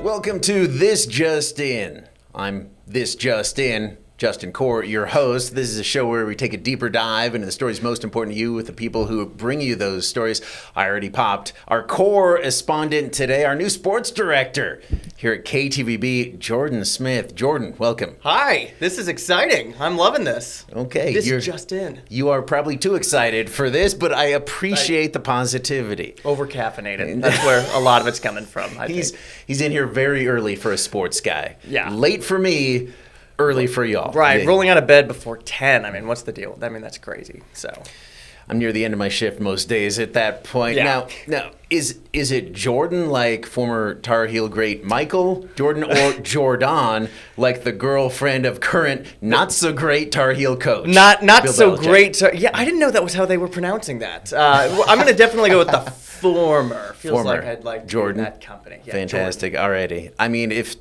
Welcome to This Just In. I'm This Just In, Justin Core, your host. This is a show where we take a deeper dive into the stories most important to you with the people who bring you those stories. I already popped our correspondent today, our new sports director here at KTVB, Jordan Smith. Jordan, welcome. Hi, this is exciting. I'm loving this. Okay. This is just in. You are probably too excited for this, but I appreciate the positivity. Over-caffeinated. That's where a lot of it's coming from, I think. He's in here very early for a sports guy. Yeah. Late for me, early for y'all. Right, rolling out of bed before 10. I mean, what's the deal? I mean, that's crazy. So I'm near the end of my shift most days at that point. Yeah. Now, is it Jordan like former Tar Heel great Michael Jordan, or Jordan like the girlfriend of current not so great Tar Heel coach? Not Bill so Belichick? great. Yeah, I didn't know that was how they were pronouncing that. I'm going to definitely go with the former. Feels like I'd like Jordan. to be in that company. Yeah, Fantastic. Jordan. Alrighty. I mean, if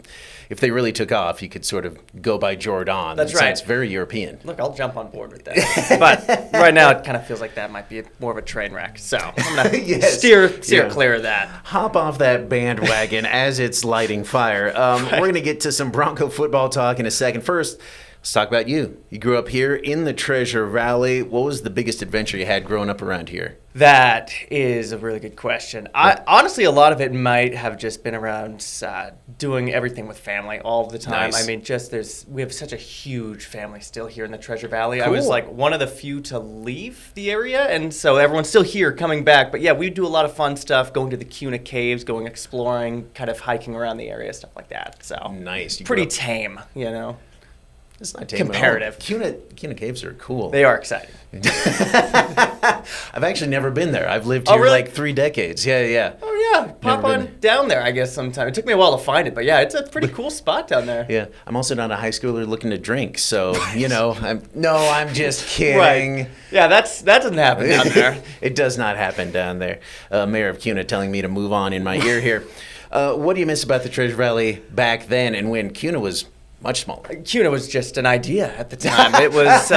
they really took off, you could sort of go by Jordan. That's right. It's very European. Look, I'll jump on board with that. But right now, it kind of feels like that might be more of a train wreck. So I'm going to Yes. steer Yeah. clear of that. Hop off that bandwagon as it's lighting fire. We're going to get to some Bronco football talk in a second. First, let's talk about you. You grew up here in the Treasure Valley. What was the biggest adventure you had growing up around here? That is a really good question. Honestly, a lot of it might have just been around doing everything with family all the time. Nice. I mean, we have such a huge family still here in the Treasure Valley. I Cool. was like one of the few to leave the area, and so everyone's still here coming back. But yeah, we do a lot of fun stuff, going to the Kuna Caves, going exploring, kind of hiking around the area, stuff like that. So Nice. You pretty grew up- tame, you know. It's not tame at all. Comparative. Kuna Caves are cool. They are exciting. I've actually never been there. I've lived here really? like 3 decades. Yeah. Oh yeah, pop Never on been. down there, I guess, sometime. It took me a while to find it, but yeah, it's a pretty cool spot down there. Yeah. I'm also not a high schooler looking to drink, so, I'm just kidding. Right. Yeah, that doesn't happen down there. It does not happen down there. Mayor of Kuna telling me to move on in my ear here. What do you miss about the Treasure Valley back then and when Kuna was much smaller? Kuna was just an idea at the time. It was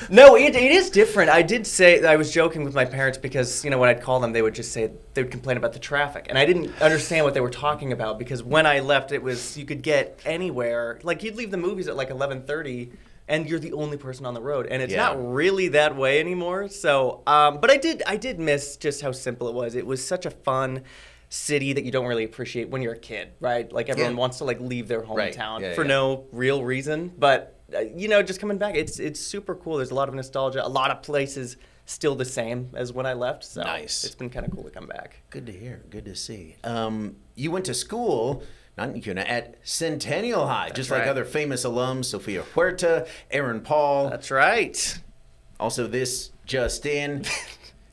no, it is different. I did say I was joking with my parents because when I'd call them, they would complain about the traffic, and I didn't understand what they were talking about because when I left, it was you could get anywhere. Like you'd leave the movies at like 11:30. And you're the only person on the road, and it's not really that way anymore. So, but I did miss just how simple it was. It was such a fun city that you don't really appreciate when you're a kid, right? Like everyone wants to like leave their hometown for no real reason, but just coming back, it's super cool. There's a lot of nostalgia. A lot of places still the same as when I left. So Nice. It's been kind of cool to come back. Good to hear. Good to see. You went to school, not in Kuna, at Centennial High, just like right. other famous alums, Sofia Huerta, Aaron Paul. That's right. Also, this just in.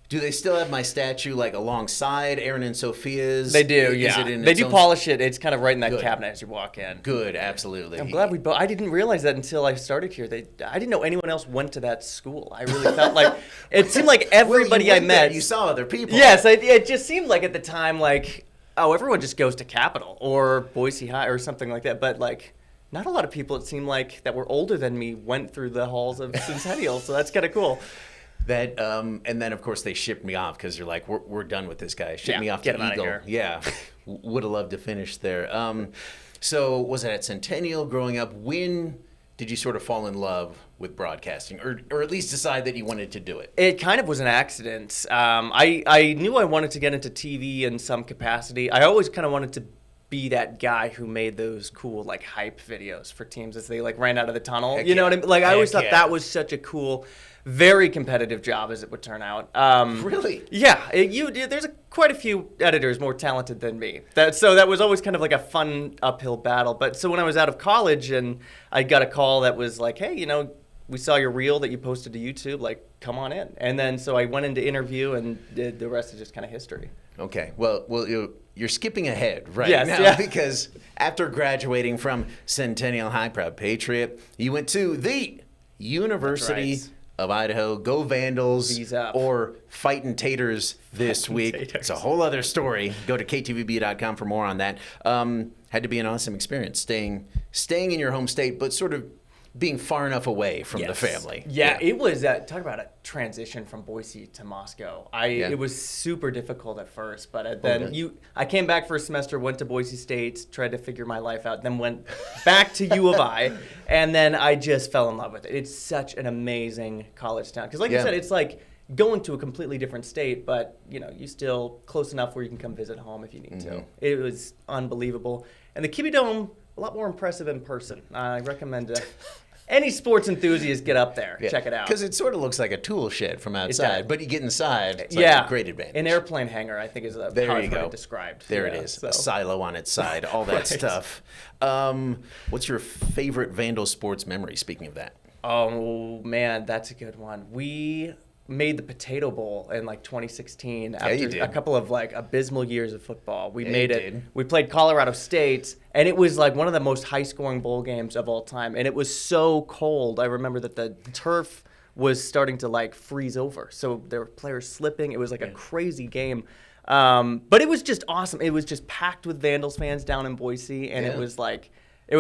Do they still have my statue like alongside Aaron and Sophia's? They do, Is yeah. it in They its do own- polish it. It's kind of right in that Good. cabinet as you walk in. Good, absolutely. I'm glad I didn't realize that until I started here. I didn't know anyone else went to that school. I really felt like it seemed like everybody Well, you I went met. there, you saw other people. Yes, it just seemed like at the time like everyone just goes to Capitol or Boise High or something like that. But like not a lot of people it seemed like that were older than me went through the halls of Centennial. So that's kind of cool. That and then of course they shipped me off because they're like, we're done with this guy. Ship me off get to him outta Eagle. here. Yeah, would have loved to finish there. So was it at Centennial growing up? When did you sort of fall in love with broadcasting, or at least decide that you wanted to do it? It kind of was an accident. I knew I wanted to get into TV in some capacity. I always kind of wanted to be that guy who made those cool like hype videos for teams as they like ran out of the tunnel. Heck You know yeah. what I mean? Like I always Heck thought yeah. that was such a cool, very competitive job as it would turn out. Really? Yeah. There's quite a few editors more talented than me. So that was always kind of like a fun uphill battle. But so when I was out of college and I got a call that was like, hey, we saw your reel that you posted to YouTube, like, come on in. And then so I went into interview and the rest is just kind of history. Okay. Well, you're skipping ahead right Yes, now yeah. because after graduating from Centennial High, proud Patriot, you went to the University That's right. of Idaho. Go Vandals, V's up. or Fightin' Taters this Fightin' week. Taters. It's a whole other story. Go to KTVB.com for more on that. Had to be an awesome experience staying in your home state, but sort of being far enough away from the Yes. family. Yeah, it was, talk about a transition from Boise to Moscow. It was super difficult at first, but then Okay. I came back for a semester, went to Boise State, tried to figure my life out, then went back to U of I, and then I just fell in love with it. It's such an amazing college town. Because like you said, it's like going to a completely different state, but you still close enough where you can come visit home if you need to. It was unbelievable. And the Kibbie Dome, a lot more impressive in person. I recommend any sports enthusiast get up there. Check it out. Because it sort of looks like a tool shed from outside, but you get inside, it's yeah, like a great advantage. An airplane hangar, I think, is how I've heard it described. There it is. A silo on its side, all that stuff. What's your favorite Vandal sports memory, speaking of that? Oh, man, that's a good one. We made the Potato Bowl in like 2016 after a couple of like abysmal years of football. We made it. We played Colorado State, and it was like one of the most high-scoring bowl games of all time. And it was so cold. I remember that the turf was starting to like freeze over, so there were players slipping. It was like a crazy game. But it was just awesome. It was just packed with Vandals fans down in Boise, and it was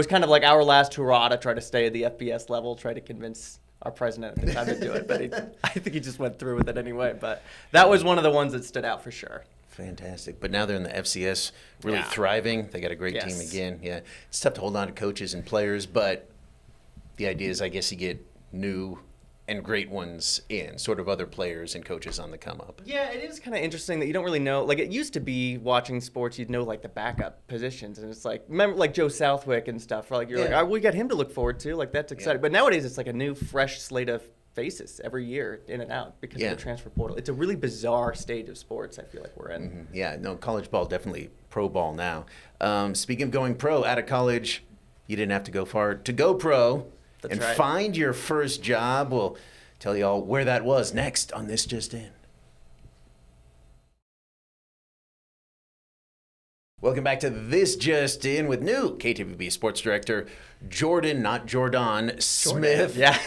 kind of like our last hurrah to try to stay at the FBS level, try to convince our president at the time to do it, but I think he just went through with it anyway. But that was one of the ones that stood out for sure. Fantastic. But now they're in the FCS, really thriving. They got a great team again. Yeah, it's tough to hold on to coaches and players, but the idea is, I guess, you get new and great ones in, sort of other players and coaches on the come up. Yeah, it is kind of interesting that you don't really know. Like, it used to be watching sports, you'd know like the backup positions, and it's like, remember like Joe Southwick and stuff. Like, you're like, oh, we got him to look forward to. Like, that's exciting. But nowadays, it's like a new, fresh slate of faces every year, in and out, because of the transfer portal. It's a really bizarre state of sports, I feel like we're in. Yeah, no, college ball, definitely pro ball now. Speaking of going pro, out of college, you didn't have to go far to go pro. That's and right. Find your first job. We'll tell you all where that was next on This Just In. Welcome back to This Just In with new KTVB Sports Director Jordan, not Jordan, Smith. Yeah.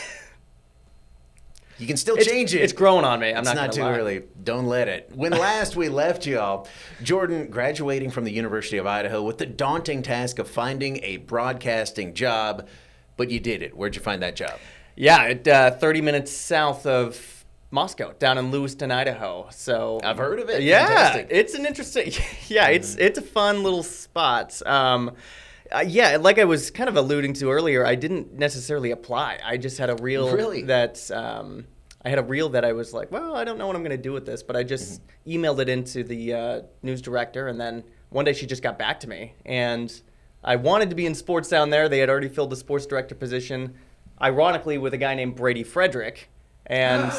You can still change it. It's growing on me. It's not too early. Don't let it. When last we left y'all, Jordan graduating from the University of Idaho with the daunting task of finding a broadcasting job. But you did it. Where'd you find that job? Yeah, 30 minutes south of Moscow, down in Lewiston, Idaho. So I've heard of it. Yeah, Fantastic. it's an interesting. Yeah, it's a fun little spot. Yeah, like I was kind of alluding to earlier, I didn't necessarily apply. I just had a reel I had a reel that I was like, well, I don't know what I'm going to do with this, but I just emailed it into the news director, and then one day she just got back to me, and I wanted to be in sports down there. They had already filled the sports director position, ironically, with a guy named Brady Frederick. And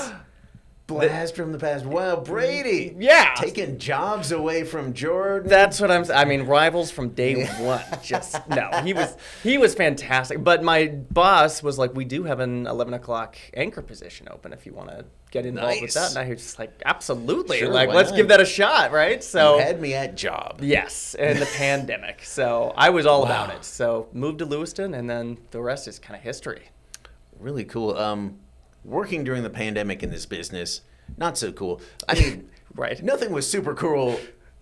blast from the past. Wow, Brady. Yeah. Taking jobs away from Jordan. That's what I mean, rivals from day one. Just, no, he was fantastic. But my boss was like, we do have an 11 o'clock anchor position open if you want to get involved with that. And I was just like, absolutely. Sure, like, why let's not? give that a shot, right? So You had me at job. yes, and the pandemic. So I was all about it. So moved to Lewiston, and then the rest is kind of history. Really cool. Working during the pandemic in this business, not so cool. I mean, Right. Nothing was super cool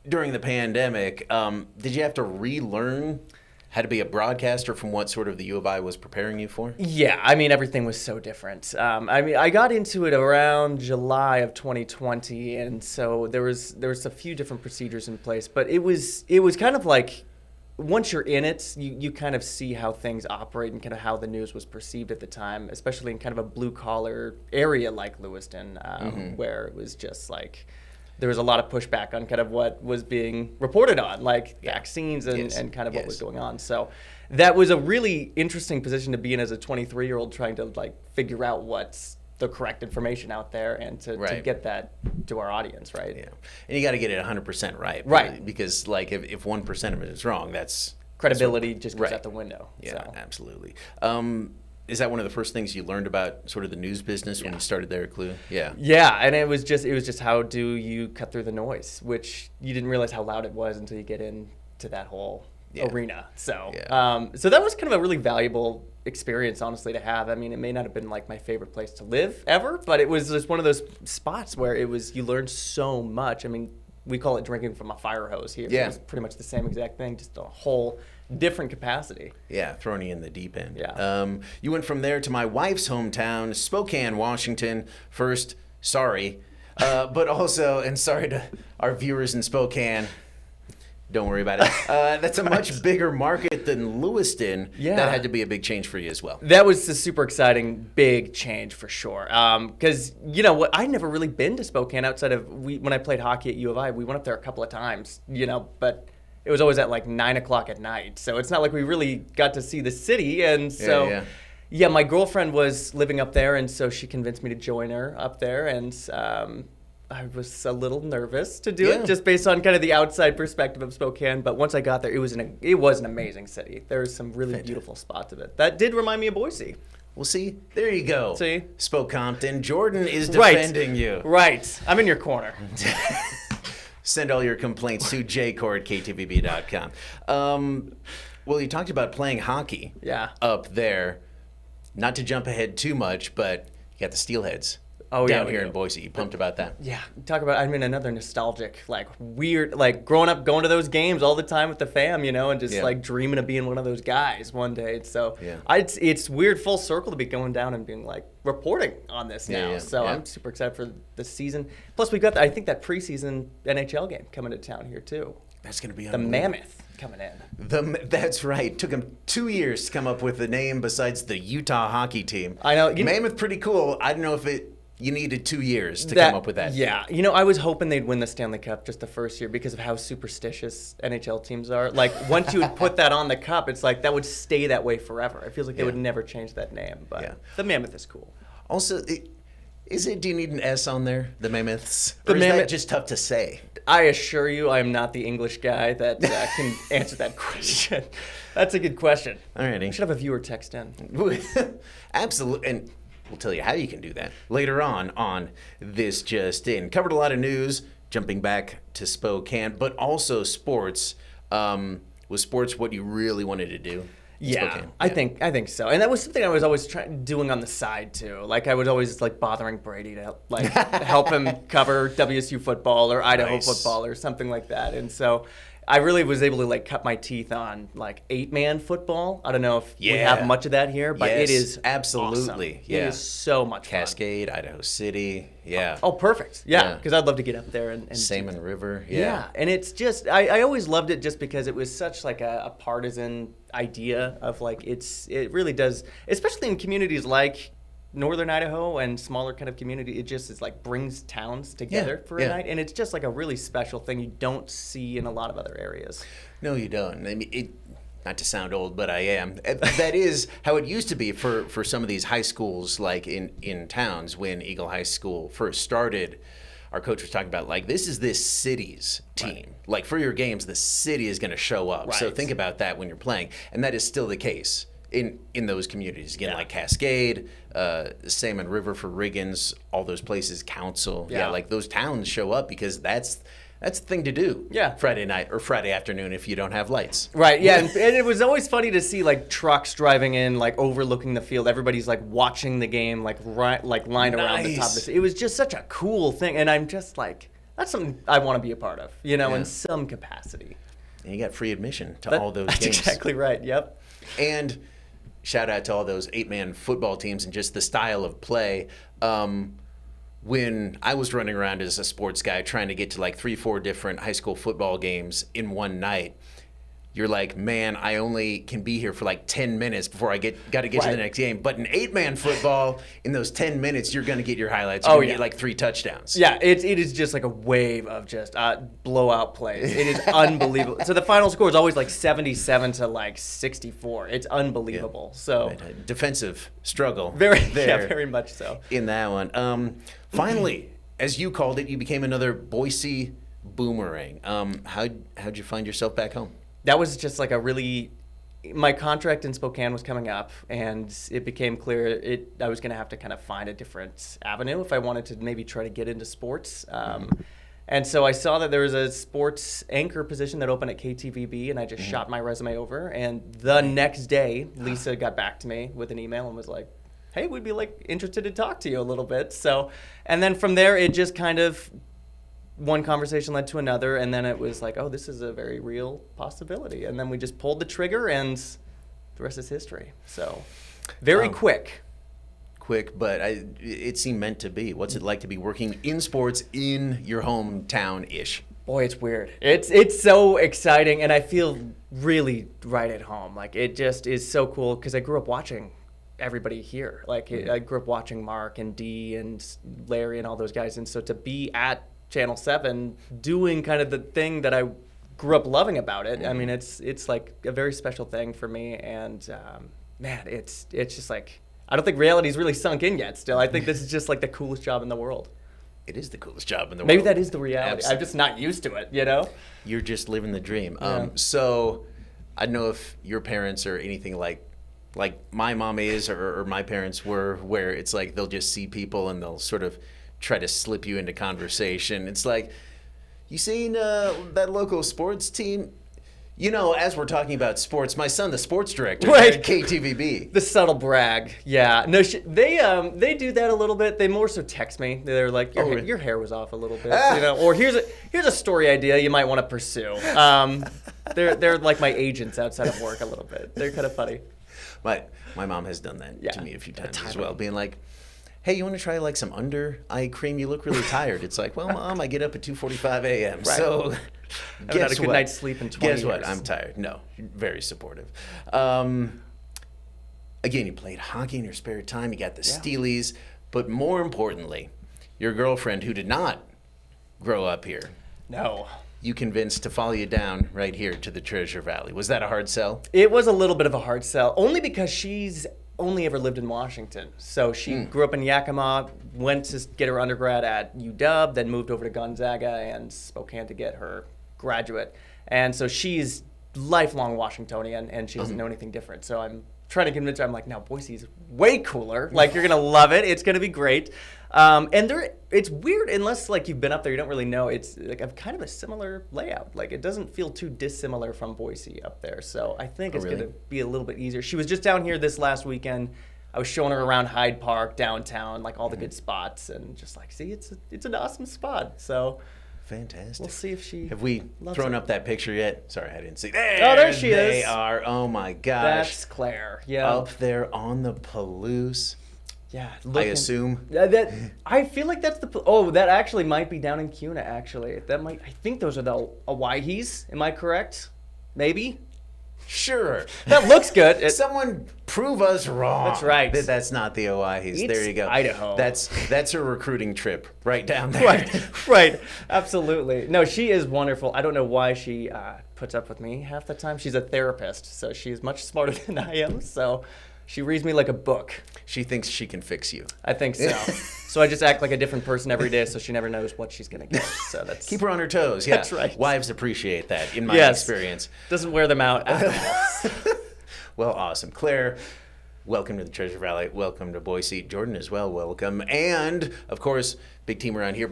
during the pandemic. Did you have to relearn how to be a broadcaster from what sort of the U of I was preparing you for? Yeah, I mean, everything was so different. I mean, I got into it around July of 2020, and so there was a few different procedures in place, but it was kind of like, once you're in it, you kind of see how things operate and kind of how the news was perceived at the time, especially in kind of a blue-collar area like Lewiston, where it was just like, there was a lot of pushback on kind of what was being reported on, like vaccines and kind of what was going on. So that was a really interesting position to be in as a 23-year-old, trying to like figure out what's the correct information out there and to get that to our audience, right? Yeah, and you got to get it 100% right. Right. Because like if 1% of it is wrong, that's credibility just goes out the window. Yeah, so. absolutely. Is that one of the first things you learned about sort of the news business when you started there at Clue? Yeah. Yeah, and it was just how do you cut through the noise, which you didn't realize how loud it was until you get into that whole arena. So so that was kind of a really valuable experience, honestly, to have. I mean, it may not have been like my favorite place to live ever, but it was just one of those spots where you learned so much. I mean, we call it drinking from a fire hose here. Yeah. It's pretty much the same exact thing, just a whole different capacity. Yeah, throwing you in the deep end. Yeah. You went from there to my wife's hometown, Spokane, Washington. First, sorry, but also, and sorry to our viewers in Spokane. Don't worry about it. That's a much bigger market than Lewiston. Yeah. That had to be a big change for you as well. That was a super exciting, big change for sure. Because, you know what, I'd never really been to Spokane outside of when I played hockey at U of I. We went up there a couple of times, you know, but it was always at like 9 o'clock at night. So it's not like we really got to see the city. And so, yeah, my girlfriend was living up there. And so she convinced me to join her up there. And I was a little nervous to do it just based on kind of the outside perspective of Spokane. But once I got there, it was an amazing city. There was some really beautiful spots of it. That did remind me of Boise. Well, see, there you go. See? Spokompton. Jordan is defending you. Right. I'm in your corner. Send all your complaints to jcore@ktvb.com. Well, you talked about playing hockey up there. Not to jump ahead too much, but you got the Steelheads down here in Boise. You pumped about that? Yeah. Talk about, I mean, another nostalgic, like weird, like growing up, going to those games all the time with the fam, you know, and just like dreaming of being one of those guys one day. So it's weird full circle to be going down and being like reporting on this now. So I'm super excited for the season. Plus we got, I think, that preseason NHL game coming to town here too. That's going to be the Mammoth coming in. That's right. Took him 2 years to come up with a name besides the Utah hockey team. I know. Mammoth, pretty cool. I don't know if you needed 2 years to come up with that. Yeah. You know, I was hoping they'd win the Stanley Cup just the first year because of how superstitious NHL teams are. Like, once you would put that on the cup, it's like that would stay that way forever. It feels like they would never change that name. But the Mammoth is cool. Also, do you need an S on there? The Mammoths? Or is that just tough to say? I assure you I am not the English guy that can answer that question. That's a good question. Alrighty. We should have a viewer text in. Absolutely. And we'll tell you how you can do that later on This Just In. Covered a lot of news, jumping back to Spokane, but also sports. Was sports what you really wanted to do? Yeah, I think so. And that was something I was always doing on the side too. Like I was always like bothering Brady to like help him cover WSU football or Idaho football or something like that. And so I really was able to like cut my teeth on like 8-man football. I don't know if we have much of that here, but it is absolutely awesome. It is so much fun. Cascade, Idaho City, Oh, perfect. Yeah, because I'd love to get up there and Salmon River. Yeah, and it's just I always loved it just because it was such like a partisan idea of like it really does, especially in communities like Northern Idaho and smaller kind of community. It just is like brings towns together for a night, and it's just like a really special thing you don't see in a lot of other areas. No, you don't. I mean, not to sound old, but I am. That is how it used to be for some of these high schools, like in towns when Eagle High School first started. Our coach was talking about, like, this is this city's team. Right. Like, for your games, the city is going to show up. Right. So think about that when you're playing. And that is still the case in those communities. Again, like Cascade, Salmon River for Riggins, all those places, Council. Yeah, like those towns show up because that's the thing to do. Yeah. Friday night or Friday afternoon if you don't have lights. Right, yeah. And it was always funny to see like trucks driving in, like overlooking the field. Everybody's like watching the game, like lined around the top of the city. It was just such a cool thing. And I'm just like, that's something I want to be a part of, you know, in some capacity. And you got free admission to all those games. That's exactly right, yep. And shout out to all those 8-man football teams and just the style of play. When I was running around as a sports guy trying to get to like 3-4 different high school football games in one night, you're like, man, I only can be here for like 10 minutes before I got to get to the next game. But in 8-man football, in those 10 minutes, you're going to get your highlights. You're going to get like 3 touchdowns. Yeah, it is just like a wave of just blowout plays. It is unbelievable. So the final score is always like 77 to like 64. It's unbelievable. So defensive struggle. Very much so. In that one. Finally, as you called it, you became another Boise boomerang. How'd you find yourself back home? That was just like my contract in Spokane was coming up, and it became clear I was going to have to kind of find a different avenue if I wanted to maybe try to get into sports. And so I saw that there was a sports anchor position that opened at KTVB, and I just shot my resume over. And the next day, Lisa got back to me with an email and was like, hey, we'd be like interested to talk to you a little bit. So, and then from there, it just kind of one conversation led to another, and then it was like, oh, this is a very real possibility. And then we just pulled the trigger, and the rest is history. So very quick. Quick, but it seemed meant to be. What's it like to be working in sports in your hometown-ish? Boy, it's weird. It's so exciting, and I feel really right at home. Like, it just is so cool because I grew up watching everybody here. Like, I grew up watching Mark and Dee and Larry and all those guys, and so to be at Channel 7 doing kind of the thing that I grew up loving about it, I mean, it's like a very special thing for me, and man, it's just like, I don't think reality's really sunk in yet still. I think this is just like the coolest job in the world. It is the coolest job in the world. Maybe that is the reality. Absolutely. I'm just not used to it, you know? You're just living the dream. Yeah. So I don't know if your parents are anything like my mom is or my parents were, where it's like they'll just see people and they'll sort of try to slip you into conversation. It's like, you seen that local sports team? You know, as we're talking about sports, my son, the sports director at KTVB. The subtle brag, yeah. No, they do that a little bit. They more so text me. They're like, your hair was off a little bit, you know. Or here's a story idea you might want to pursue. They're like my agents outside of work a little bit. They're kind of funny. My mom has done that to me a few times as well, being like, hey, you want to try like some under eye cream? You look really tired. It's like, well, Mom, I get up at 2:45 a.m. Right. So I haven't had a good night's sleep in 20 years. Guess what? I'm tired. No, very supportive. Again, you played hockey in your spare time. You got the Steelies. But more importantly, your girlfriend, who did not grow up here. No. You convinced to follow you down right here to the Treasure Valley. Was that a hard sell? It was a little bit of a hard sell, only because she's only ever lived in Washington. So she grew up in Yakima, went to get her undergrad at UW, then moved over to Gonzaga and Spokane to get her graduate. And so she's lifelong Washingtonian, and she doesn't know anything different. So I'm trying to convince her, I'm like, no, Boise's way cooler. Like, you're going to love it. It's going to be great. And it's weird, unless like you've been up there, you don't really know. It's like a kind of a similar layout. Like, it doesn't feel too dissimilar from Boise up there. So I think it's going to be a little bit easier. She was just down here this last weekend. I was showing her around Hyde Park, downtown, like all the good spots, and just like, see, it's an awesome spot. So fantastic. we'll see if she Have we thrown up that picture yet? Sorry, I didn't see. There she is. They are. Oh my gosh. That's Claire. Yeah. Up there on the Palouse. Yeah. I assume. That I feel like that's that actually might be down in Kuna. Actually, I think those are the Owyhees. Am I correct? Maybe. Sure. That looks good. Someone prove us wrong. That's right. That's not the Owyhees. There you go. Idaho. That's a recruiting trip right down there. Right. Absolutely. No, she is wonderful. I don't know why she puts up with me half the time. She's a therapist, so she's much smarter than I am. So she reads me like a book. She thinks she can fix you. I think so. So I just act like a different person every day, so she never knows what she's gonna get. So that's keep her on her toes. Yeah. That's right. Wives appreciate that, in my experience. Doesn't wear them out at all. Well, awesome, Claire. Welcome to the Treasure Valley. Welcome to Boise. Jordan as well. Welcome, and of course, big team around here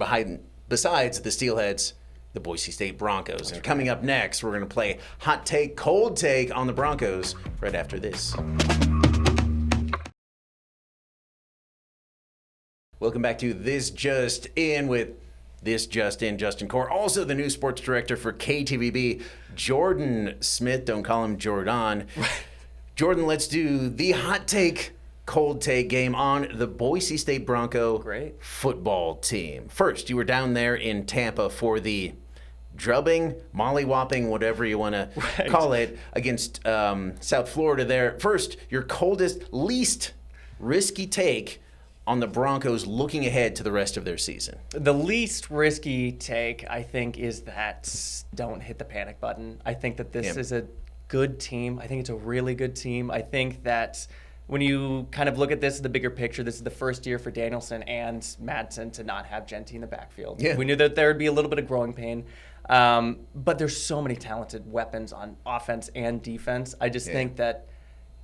besides the Steelheads, the Boise State Broncos. And coming up next, we're going to play hot take, cold take on the Broncos right after this. Welcome back to This Just In with This Just In, Justin Core, also the new sports director for KTVB, Jordan Smith. Don't call him Jordan. Jordan, let's do the hot take, cold take game on the Boise State Bronco football team. First, you were down there in Tampa for the drubbing, molly-whopping, whatever you want to call it, against South Florida there. First, your coldest, least risky take on the Broncos looking ahead to the rest of their season. The least risky take, I think, is that don't hit the panic button. I think that this is a good team. I think it's a really good team. I think that when you kind of look at this, the bigger picture, this is the first year for Danielson and Madsen to not have Genty in the backfield. Yeah. We knew that there would be a little bit of growing pain. But there's so many talented weapons on offense and defense. I just think that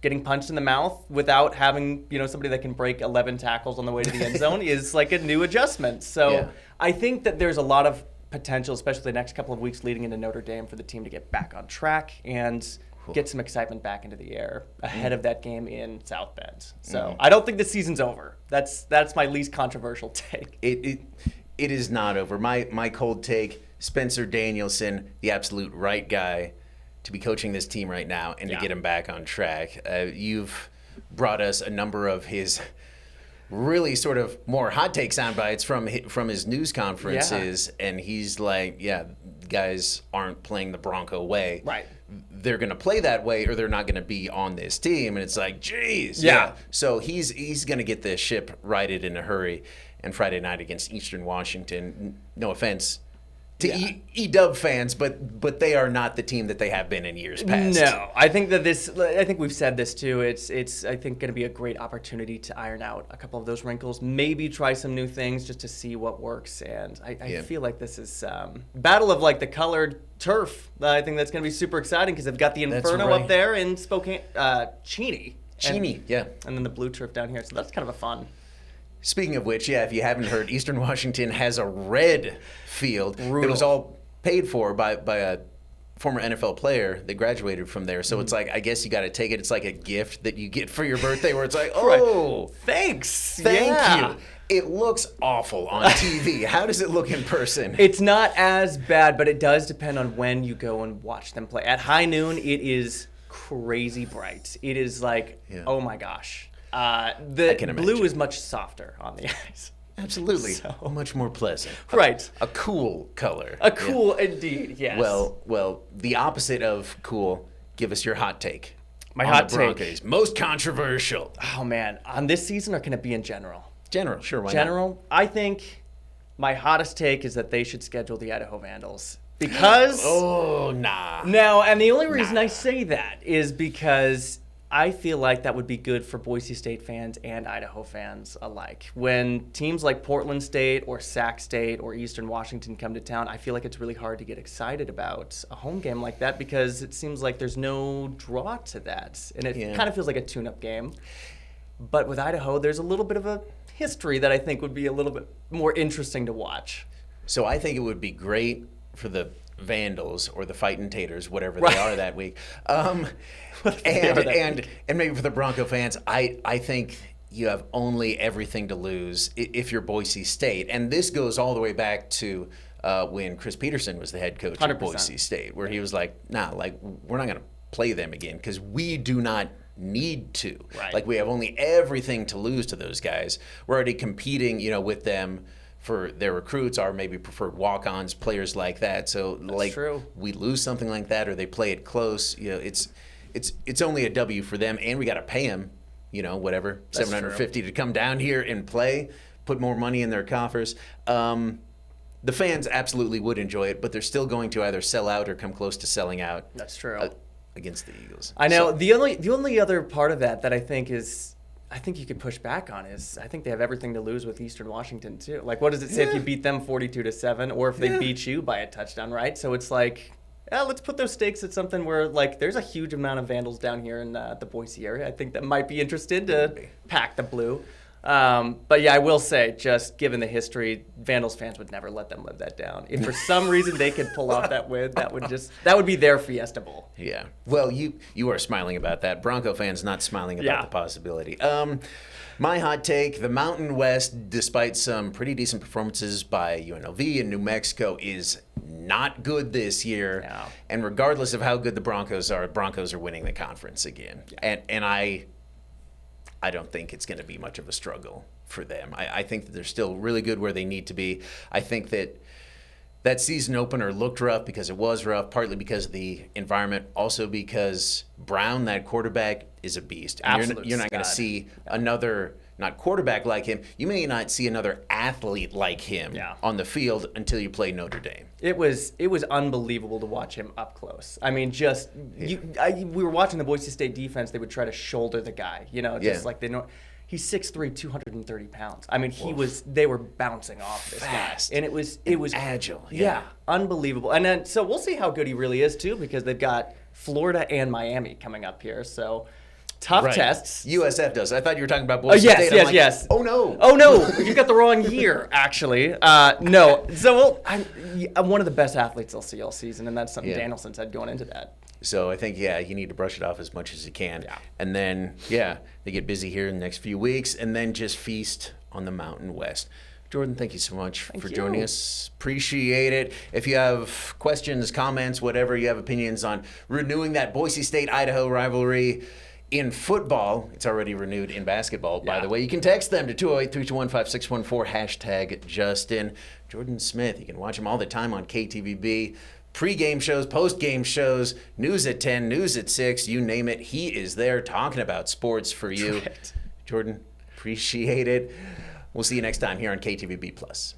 getting punched in the mouth without having, somebody that can break 11 tackles on the way to the end zone is like a new adjustment. So I think that there's a lot of potential, especially the next couple of weeks leading into Notre Dame, for the team to get back on track and get some excitement back into the air ahead of that game in South Bend. So I don't think the season's over. That's my least controversial take. It is not over. My cold take, Spencer Danielson, the absolute right guy to be coaching this team right now and to get him back on track. You've brought us a number of his really sort of more hot take sound bites from his news conferences, and he's like, guys aren't playing the Bronco way. Right. They're going to play that way or they're not going to be on this team. And it's like, geez. Yeah. So he's going to get the ship righted in a hurry. And Friday night against Eastern Washington, no offense to E-Dub fans, but they are not the team that they have been in years past. No, I think we've said this too. It's I think going to be a great opportunity to iron out a couple of those wrinkles, maybe try some new things just to see what works. And I feel like this is battle of like the colored turf. I think that's going to be super exciting because they've got the Inferno up there in Spokane, Cheney, and then the blue turf down here. So that's kind of a fun. Speaking of which, if you haven't heard, Eastern Washington has a red field that was all paid for by a former NFL player that graduated from there. So it's like, I guess you got to take it. It's like a gift that you get for your birthday where it's like, oh, thanks. Thank you. It looks awful on TV. How does it look in person? It's not as bad, but it does depend on when you go and watch them play. At high noon, it is crazy bright. It is like, oh my gosh. The blue is much softer on the eyes. Absolutely. So, much more pleasant. Right. A cool color. A cool, indeed, yes. Well, the opposite of cool, give us your hot take. My hot take. Broncos. Most controversial. Oh, man. On this season, or can it be in general? General, sure. Why not? I think my hottest take is that they should schedule the Idaho Vandals. Because... oh, nah. No, and the only reason I say that is because... I feel like that would be good for Boise State fans and Idaho fans alike. When teams like Portland State or Sac State or Eastern Washington come to town, I feel like it's really hard to get excited about a home game like that because it seems like there's no draw to that. And it kind of feels like a tune-up game. But with Idaho, there's a little bit of a history that I think would be a little bit more interesting to watch. So I think it would be great for the Vandals or the Fightin' Taters, whatever they are that week. And maybe for the Bronco fans, I think you have only everything to lose if you're Boise State. And this goes all the way back to when Chris Peterson was the head coach 100%. of Boise State, where he was like, we're not going to play them again because we do not need to. Right. Like, we have only everything to lose to those guys. We're already competing, with them for their recruits, our maybe preferred walk-ons, players like that. So we lose something like that, or they play it close. It's only a W for them, and we got to pay them. Whatever, $750 to come down here and play, put more money in their coffers. The fans absolutely would enjoy it, but they're still going to either sell out or come close to selling out. That's true. Against the Eagles. I know. So, the only other part of that I think you could push back on is I think they have everything to lose with Eastern Washington too. Like, what does it say if you beat them 42-7, or if they beat you by a touchdown, right? So it's like, let's put those stakes at something where there's a huge amount of Vandals down here in the Boise area. I think that might be interested to pack the blue. But yeah, I will say, just given the history, Vandals fans would never let them live that down. If for some reason they could pull off that win, that would be their Fiesta Bowl. Yeah. Well, you are smiling about that. Bronco fans not smiling about the possibility. My hot take, the Mountain West, despite some pretty decent performances by UNLV and New Mexico, is not good this year. No. And regardless of how good the Broncos are winning the conference again. Yeah. And I don't think it's going to be much of a struggle for them. I think that they're still really good where they need to be. I think that season opener looked rough because it was rough, partly because of the environment, also because Brown, that quarterback, is a beast. And you're not going to see another, not quarterback like him. You may not see another athlete like him on the field until you play Notre Dame. It was unbelievable to watch him up close. I mean, we were watching the Boise State defense. They would try to shoulder the guy, like they know. He's 6'3", 230 pounds. I mean, they were bouncing off this guy. And it was agile. Yeah, unbelievable. And then, so we'll see how good he really is too, because they've got Florida and Miami coming up here. So tough tests. USF does. I thought you were talking about Boise State. Yes. Oh no. Oh no, you got the wrong year, actually. No. So I'm one of the best athletes they'll see all season, and that's something Danielson said going into that. So I think, you need to brush it off as much as you can. Yeah. And then, they get busy here in the next few weeks, and then just feast on the Mountain West. Jordan, thank you so much for you. joining us. Appreciate it. If you have questions, comments, whatever, you have opinions on renewing that Boise State-Idaho rivalry in football, it's already renewed in basketball, by the way. You can text them to 208-321-5614, hashtag JustIN. Jordan Smith, you can watch him all the time on KTVB. Pre-game shows, post-game shows, news at 10, news at 6, you name it. He is there talking about sports for you. Correct. Jordan, appreciate it. We'll see you next time here on KTVB+.